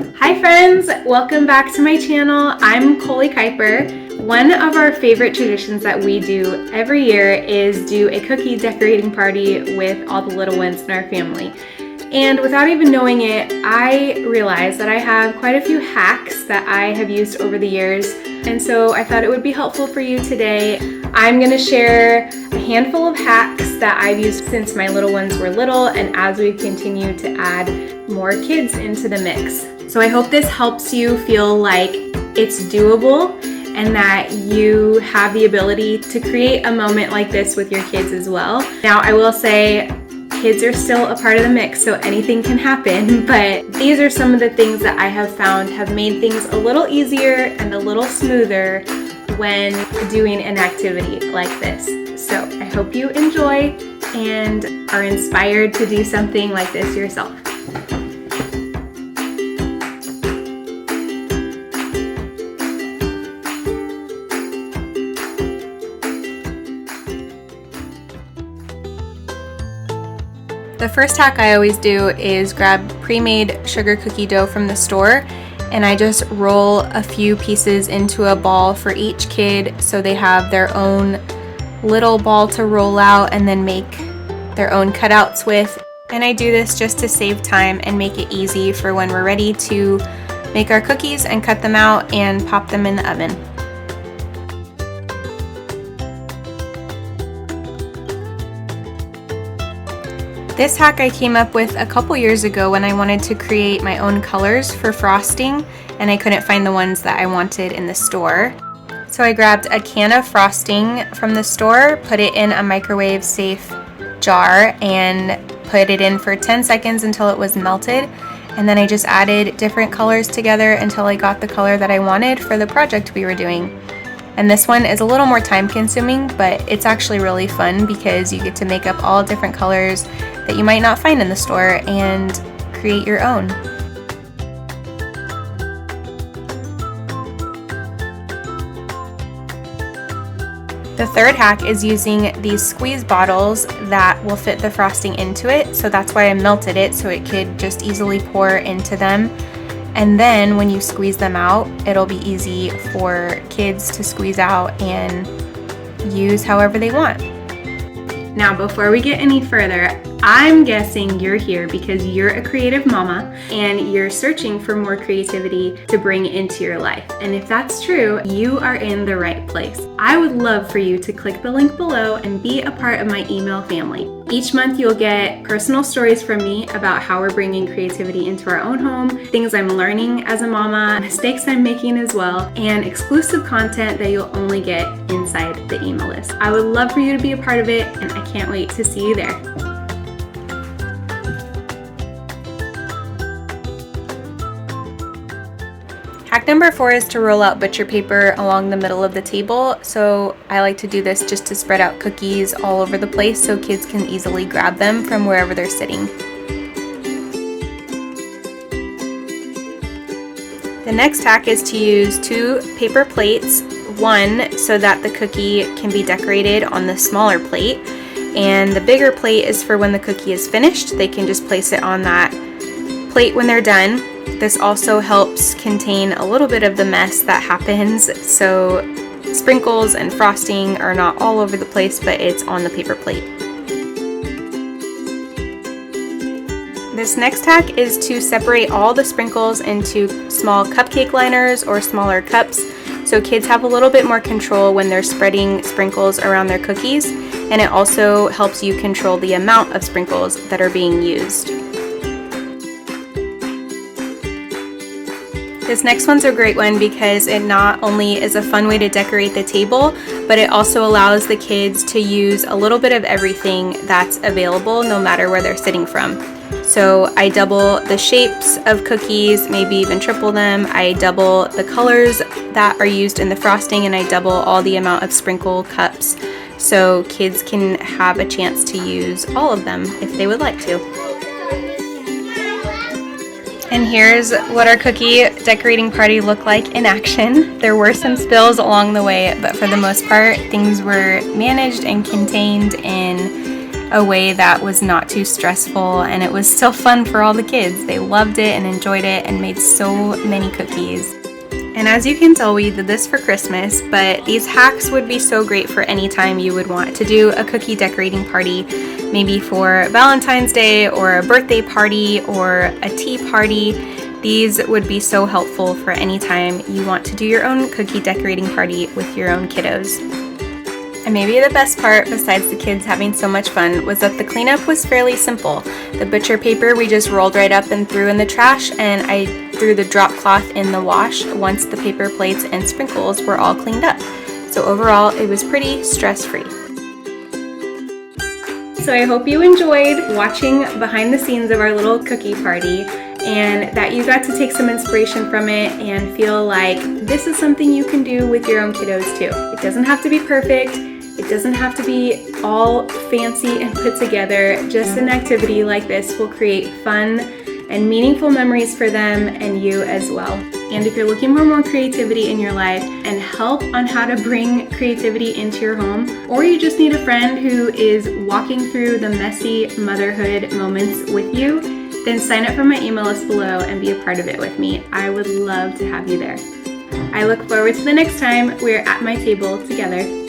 Hi friends, welcome back to my channel. I'm Coley Kuiper. One of our favorite traditions that we do every year is do a cookie decorating party with all the little ones in our family. And without even knowing it, I realized that I have quite a few hacks that I have used over the years. And so I thought it would be helpful for you today. I'm going to share a handful of hacks that I've used since my little ones were little and as we continue to add more kids into the mix. So I hope this helps you feel like it's doable and that you have the ability to create a moment like this with your kids as well. Now I will say kids are still a part of the mix, so anything can happen, but these are some of the things that I have found have made things a little easier and a little smoother when doing an activity like this. So I hope you enjoy and are inspired to do something like this yourself. The first hack I always do is grab pre-made sugar cookie dough from the store, and I just roll a few pieces into a ball for each kid so they have their own little ball to roll out and then make their own cutouts with. And I do this just to save time and make it easy for when we're ready to make our cookies and cut them out and pop them in the oven. This hack I came up with a couple years ago when I wanted to create my own colors for frosting and I couldn't find the ones that I wanted in the store. So I grabbed a can of frosting from the store, put it in a microwave safe jar and put it in for 10 seconds until it was melted, and then I just added different colors together until I got the color that I wanted for the project we were doing. And this one is a little more time consuming, but it's actually really fun because you get to make up all different colors that you might not find in the store and create your own. The third hack is using these squeeze bottles that will fit the frosting into it, so that's why I melted it so it could just easily pour into them. And then when you squeeze them out, it'll be easy for kids to squeeze out and use however they want. Now, before we get any further, I'm guessing you're here because you're a creative mama and you're searching for more creativity to bring into your life. And if that's true, you are in the right place. I would love for you to click the link below and be a part of my email family. Each month you'll get personal stories from me about how we're bringing creativity into our own home, things I'm learning as a mama, mistakes I'm making as well, and exclusive content that you'll only get inside the email list. I would love for you to be a part of it, and I can't wait to see you there. Hack number 4 is to roll out butcher paper along the middle of the table. So I like to do this just to spread out cookies all over the place so kids can easily grab them from wherever they're sitting. The next hack is to use 2 paper plates, one so that the cookie can be decorated on the smaller plate, and the bigger plate is for when the cookie is finished. They can just place it on that plate when they're done. This also helps contain a little bit of the mess that happens, so sprinkles and frosting are not all over the place, but it's on the paper plate. This next hack is to separate all the sprinkles into small cupcake liners or smaller cups, so kids have a little bit more control when they're spreading sprinkles around their cookies, and it also helps you control the amount of sprinkles that are being used. This next one's a great one because it not only is a fun way to decorate the table, but it also allows the kids to use a little bit of everything that's available no matter where they're sitting from. So I double the shapes of cookies, maybe even triple them. I double the colors that are used in the frosting, and I double all the amount of sprinkle cups so kids can have a chance to use all of them if they would like to. And here's what our cookie decorating party looked like in action. There were some spills along the way, but for the most part, things were managed and contained in a way that was not too stressful, and it was still fun for all the kids. They loved it and enjoyed it and made so many cookies. And as you can tell, we did this for Christmas, but these hacks would be so great for any time you would want to do a cookie decorating party, maybe for Valentine's Day or a birthday party or a tea party. These would be so helpful for any time you want to do your own cookie decorating party with your own kiddos. And maybe the best part, besides the kids having so much fun, was that the cleanup was fairly simple. The butcher paper we just rolled right up and threw in the trash, and I threw the drop cloth in the wash once the paper plates and sprinkles were all cleaned up. So overall, it was pretty stress-free. So I hope you enjoyed watching behind the scenes of our little cookie party, and that you got to take some inspiration from it and feel like this is something you can do with your own kiddos too. It doesn't have to be perfect. It doesn't have to be all fancy and put together. Just an activity like this will create fun and meaningful memories for them and you as well. And if you're looking for more creativity in your life and help on how to bring creativity into your home, or you just need a friend who is walking through the messy motherhood moments with you, then sign up for my email list below and be a part of it with me. I would love to have you there. I look forward to the next time we're at my table together.